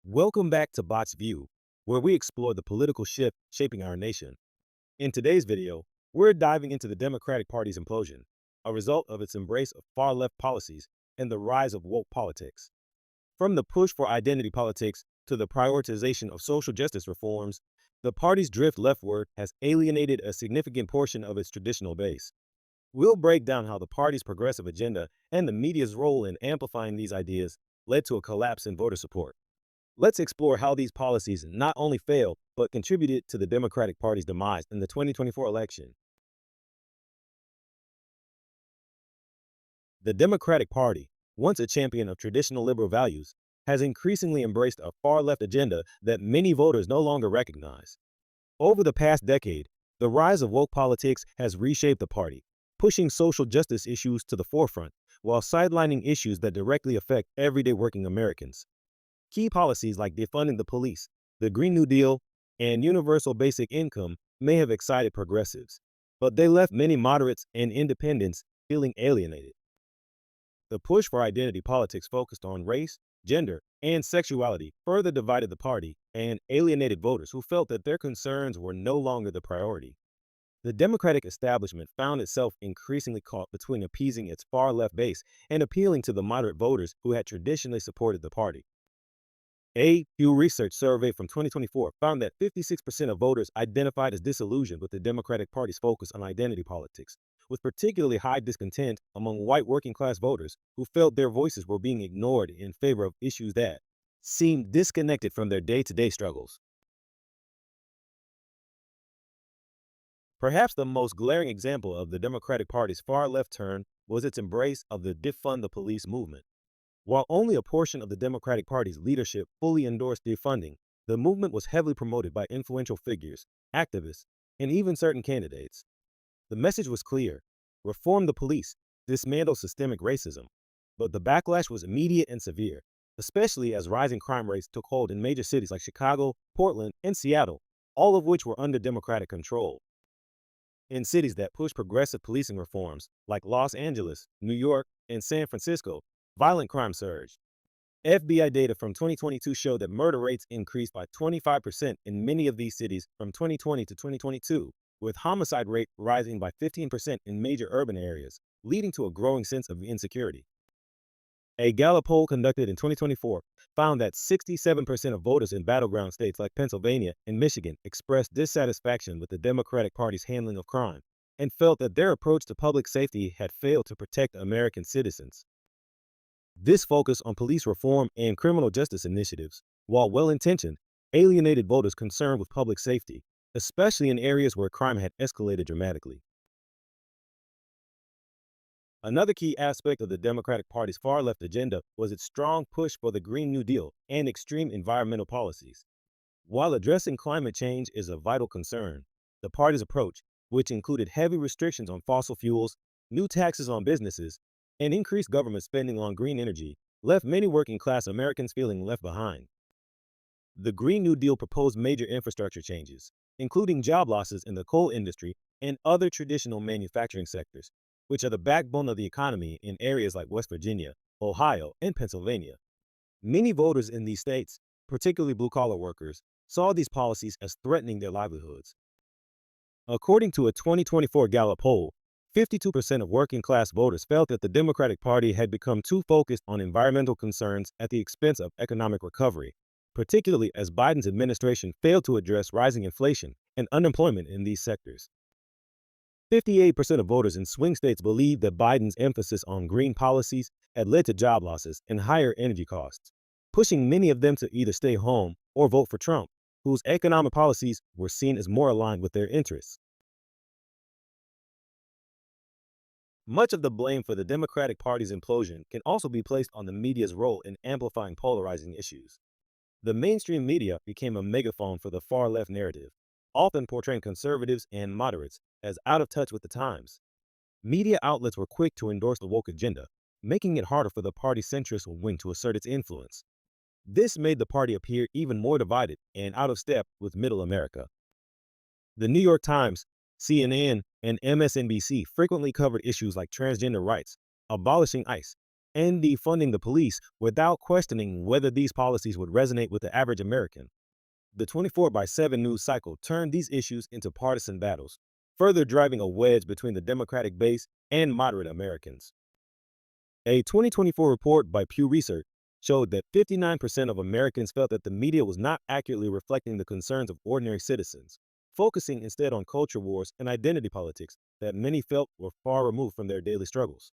Welcome back to Botched View, where we explore the political shift shaping our nation. In today's video, we're diving into the Democratic Party's implosion, a result of its embrace of far-left policies and the rise of woke politics. From the push for identity politics to the prioritization of social justice reforms, the party's drift leftward has alienated a significant portion of its traditional base. We'll break down how the party's progressive agenda and the media's role in amplifying these ideas led to a collapse in voter support. Let's explore how these policies not only failed, but contributed to the Democratic Party's demise in the 2024 election. The Democratic Party, once a champion of traditional liberal values, has increasingly embraced a far-left agenda that many voters no longer recognize. Over the past decade, the rise of woke politics has reshaped the party, pushing social justice issues to the forefront while sidelining issues that directly affect everyday working Americans. Key policies like defunding the police, the Green New Deal, and universal basic income may have excited progressives, but they left many moderates and independents feeling alienated. The push for identity politics focused on race, gender, and sexuality further divided the party and alienated voters who felt that their concerns were no longer the priority. The Democratic establishment found itself increasingly caught between appeasing its far left base and appealing to the moderate voters who had traditionally supported the party. A Pew Research survey from 2024 found that 56% of voters identified as disillusioned with the Democratic Party's focus on identity politics, with particularly high discontent among white working-class voters who felt their voices were being ignored in favor of issues that seemed disconnected from their day-to-day struggles. Perhaps the most glaring example of the Democratic Party's far-left turn was its embrace of the defund the police movement. While only a portion of the Democratic Party's leadership fully endorsed defunding, the movement was heavily promoted by influential figures, activists, and even certain candidates. The message was clear: reform the police, dismantle systemic racism. But the backlash was immediate and severe, especially as rising crime rates took hold in major cities like Chicago, Portland, and Seattle, all of which were under Democratic control. In cities that pushed progressive policing reforms, like Los Angeles, New York, and San Francisco, violent crime surged. FBI data from 2022 showed that murder rates increased by 25% in many of these cities from 2020 to 2022, with homicide rate rising by 15% in major urban areas, leading to a growing sense of insecurity. A Gallup poll conducted in 2024 found that 67% of voters in battleground states like Pennsylvania and Michigan expressed dissatisfaction with the Democratic Party's handling of crime and felt that their approach to public safety had failed to protect American citizens. This focus on police reform and criminal justice initiatives, while well-intentioned, alienated voters concerned with public safety, especially in areas where crime had escalated dramatically. Another key aspect of the Democratic Party's far-left agenda was its strong push for the Green New Deal and extreme environmental policies. While addressing climate change is a vital concern, the party's approach, which included heavy restrictions on fossil fuels, new taxes on businesses, and increased government spending on green energy, left many working-class Americans feeling left behind. The Green New Deal proposed major infrastructure changes, including job losses in the coal industry and other traditional manufacturing sectors, which are the backbone of the economy in areas like West Virginia, Ohio, and Pennsylvania. Many voters in these states, particularly blue-collar workers, saw these policies as threatening their livelihoods. According to a 2024 Gallup poll, 52% of working-class voters felt that the Democratic Party had become too focused on environmental concerns at the expense of economic recovery, particularly as Biden's administration failed to address rising inflation and unemployment in these sectors. 58% of voters in swing states believed that Biden's emphasis on green policies had led to job losses and higher energy costs, pushing many of them to either stay home or vote for Trump, whose economic policies were seen as more aligned with their interests. Much of the blame for the Democratic Party's implosion can also be placed on the media's role in amplifying polarizing issues. The mainstream media became a megaphone for the far-left narrative, often portraying conservatives and moderates as out of touch with the times. Media outlets were quick to endorse the woke agenda, making it harder for the party's centrist wing to assert its influence. This made the party appear even more divided and out of step with middle America. The New York Times, CNN, and MSNBC frequently covered issues like transgender rights, abolishing ICE, and defunding the police without questioning whether these policies would resonate with the average American. The 24/7 news cycle turned these issues into partisan battles, further driving a wedge between the Democratic base and moderate Americans. A 2024 report by Pew Research showed that 59% of Americans felt that the media was not accurately reflecting the concerns of ordinary citizens, focusing instead on culture wars and identity politics that many felt were far removed from their daily struggles.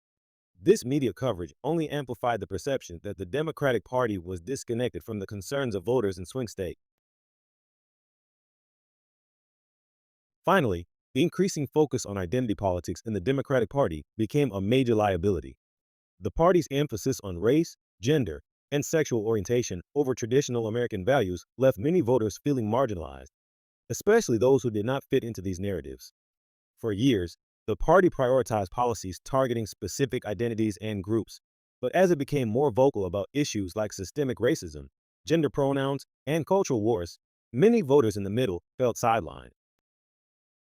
This media coverage only amplified the perception that the Democratic Party was disconnected from the concerns of voters in swing states. Finally, the increasing focus on identity politics in the Democratic Party became a major liability. The party's emphasis on race, gender, and sexual orientation over traditional American values left many voters feeling marginalized, especially those who did not fit into these narratives. For years, the party prioritized policies targeting specific identities and groups, but as it became more vocal about issues like systemic racism, gender pronouns, and cultural wars, many voters in the middle felt sidelined.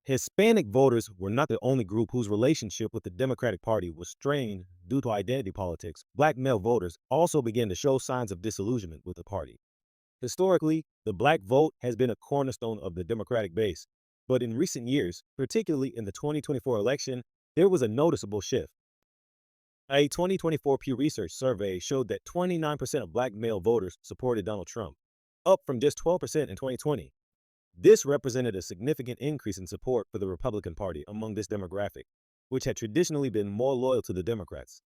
Hispanic voters were not the only group whose relationship with the Democratic Party was strained due to identity politics. Black male voters also began to show signs of disillusionment with the party. Historically, the black vote has been a cornerstone of the Democratic base, but in recent years, particularly in the 2024 election, there was a noticeable shift. A 2024 Pew Research survey showed that 29% of black male voters supported Donald Trump, up from just 12% in 2020. This represented a significant increase in support for the Republican Party among this demographic, which had traditionally been more loyal to the Democrats.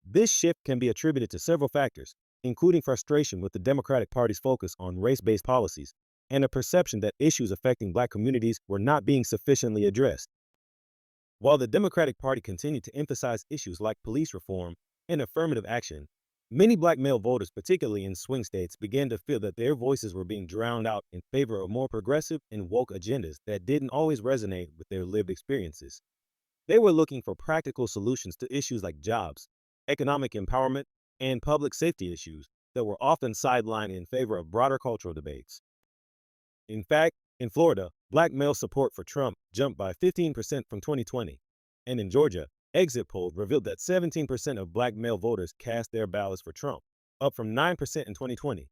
This shift can be attributed to several factors, including frustration with the Democratic Party's focus on race-based policies and a perception that issues affecting black communities were not being sufficiently addressed. While the Democratic Party continued to emphasize issues like police reform and affirmative action, many black male voters, particularly in swing states, began to feel that their voices were being drowned out in favor of more progressive and woke agendas that didn't always resonate with their lived experiences. They were looking for practical solutions to issues like jobs, economic empowerment, and public safety issues that were often sidelined in favor of broader cultural debates. In fact, in Florida, black male support for Trump jumped by 15% from 2020, and in Georgia, exit polls revealed that 17% of black male voters cast their ballots for Trump, up from 9% in 2020.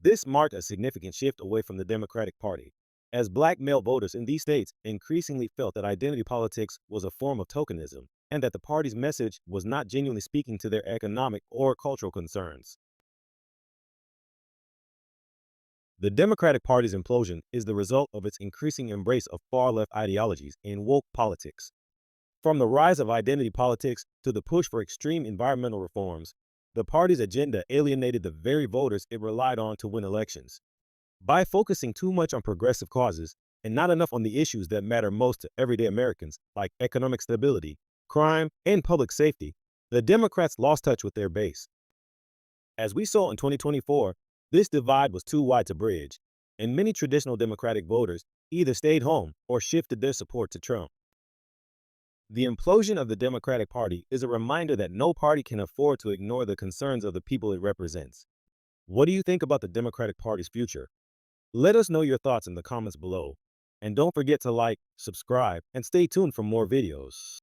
This marked a significant shift away from the Democratic Party, as black male voters in these states increasingly felt that identity politics was a form of tokenism and that the party's message was not genuinely speaking to their economic or cultural concerns. The Democratic Party's implosion is the result of its increasing embrace of far-left ideologies and woke politics. From the rise of identity politics to the push for extreme environmental reforms, the party's agenda alienated the very voters it relied on to win elections. By focusing too much on progressive causes and not enough on the issues that matter most to everyday Americans, like economic stability, crime, and public safety, the Democrats lost touch with their base. As we saw in 2024, this divide was too wide to bridge, and many traditional Democratic voters either stayed home or shifted their support to Trump. The implosion of the Democratic Party is a reminder that no party can afford to ignore the concerns of the people it represents. What do you think about the Democratic Party's future? Let us know your thoughts in the comments below. And don't forget to like, subscribe, and stay tuned for more videos.